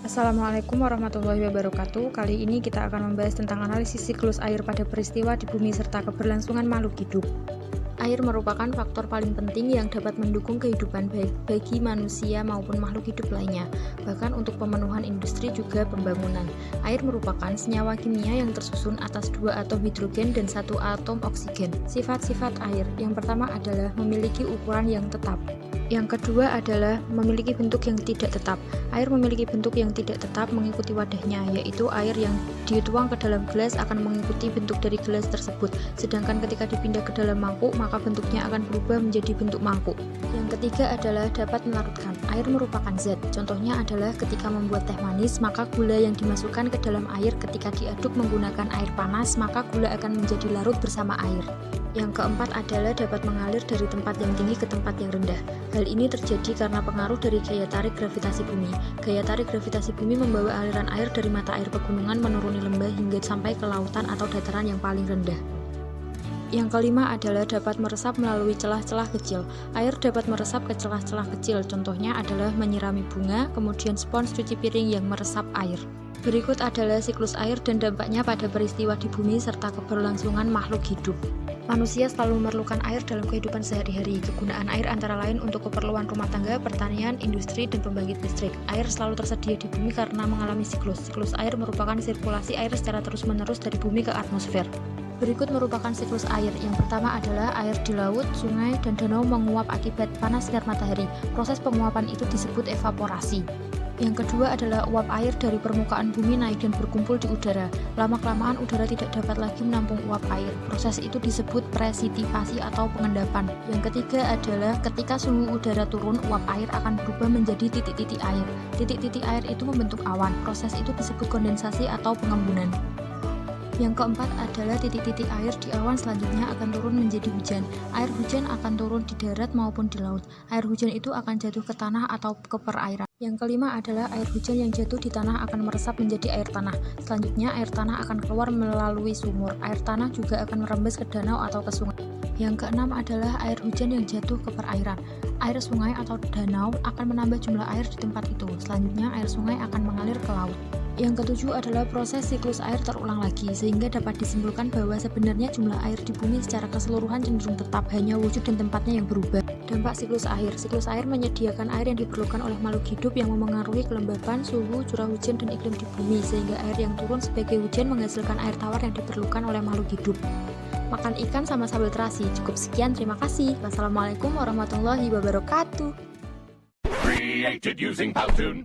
Assalamualaikum warahmatullahi wabarakatuh. Kali ini kita akan membahas tentang analisis siklus air pada peristiwa di bumi serta keberlangsungan makhluk hidup. Air merupakan faktor paling penting yang dapat mendukung kehidupan baik bagi manusia maupun makhluk hidup lainnya, bahkan untuk pemenuhan industri juga pembangunan. Air merupakan senyawa kimia yang tersusun atas 2 atom hidrogen dan 1 atom oksigen. Sifat-sifat air, yang pertama adalah memiliki ukuran yang tetap. Yang kedua adalah memiliki bentuk yang tidak tetap. Air memiliki bentuk yang tidak tetap mengikuti wadahnya, yaitu air yang dituang ke dalam gelas akan mengikuti bentuk dari gelas tersebut. Sedangkan ketika dipindah ke dalam mangkuk, maka bentuknya akan berubah menjadi bentuk mangkuk. Yang ketiga adalah dapat melarutkan. Air merupakan zat. Contohnya adalah ketika membuat teh manis, maka gula yang dimasukkan ke dalam air ketika diaduk menggunakan air panas, maka gula akan menjadi larut bersama air. Yang keempat adalah dapat mengalir dari tempat yang tinggi ke tempat yang rendah. Hal ini terjadi karena pengaruh dari gaya tarik gravitasi bumi. Gaya tarik gravitasi bumi membawa aliran air dari mata air pegunungan menuruni lembah hingga sampai ke lautan atau dataran yang paling rendah. Yang kelima adalah dapat meresap melalui celah-celah kecil. Air dapat meresap ke celah-celah kecil, contohnya adalah menyirami bunga, kemudian spons cuci piring yang meresap air. Berikut adalah siklus air dan dampaknya pada peristiwa di bumi serta keberlangsungan makhluk hidup. Manusia selalu memerlukan air dalam kehidupan sehari-hari. Kegunaan air antara lain untuk keperluan rumah tangga, pertanian, industri, dan pembangkit listrik. Air selalu tersedia di bumi karena mengalami siklus. Siklus air merupakan sirkulasi air secara terus-menerus dari bumi ke atmosfer. Berikut merupakan siklus air. Yang pertama adalah air di laut, sungai, dan danau menguap akibat panas sinar matahari. Proses penguapan itu disebut evaporasi. Yang kedua adalah uap air dari permukaan bumi naik dan berkumpul di udara. Lama-kelamaan udara tidak dapat lagi menampung uap air. Proses itu disebut presipitation atau pengendapan. Yang ketiga adalah ketika suhu udara turun, uap air akan berubah menjadi titik-titik air. Titik-titik air itu membentuk awan. Proses itu disebut kondensasi atau pengembunan. Yang keempat adalah titik-titik air di awan selanjutnya akan turun menjadi hujan. Air hujan akan turun di darat maupun di laut. Air hujan itu akan jatuh ke tanah atau ke perairan. Yang kelima adalah air hujan yang jatuh di tanah akan meresap menjadi air tanah. Selanjutnya air tanah akan keluar melalui sumur. Air tanah juga akan merembes ke danau atau ke sungai. Yang keenam adalah air hujan yang jatuh ke perairan. Air sungai atau danau akan menambah jumlah air di tempat itu. Selanjutnya air sungai akan mengalir ke laut. Yang ketujuh adalah proses siklus air terulang lagi, sehingga dapat disimpulkan bahwa sebenarnya jumlah air di bumi secara keseluruhan cenderung tetap, hanya wujud dan tempatnya yang berubah. Dampak siklus air. Siklus air menyediakan air yang diperlukan oleh makhluk hidup yang memengaruhi kelembapan, suhu, curah hujan, dan iklim di bumi, sehingga air yang turun sebagai hujan menghasilkan air tawar yang diperlukan oleh makhluk hidup. Makan ikan sama sambal terasi. Cukup sekian, terima kasih. Wassalamualaikum warahmatullahi wabarakatuh. Created using Powtoon.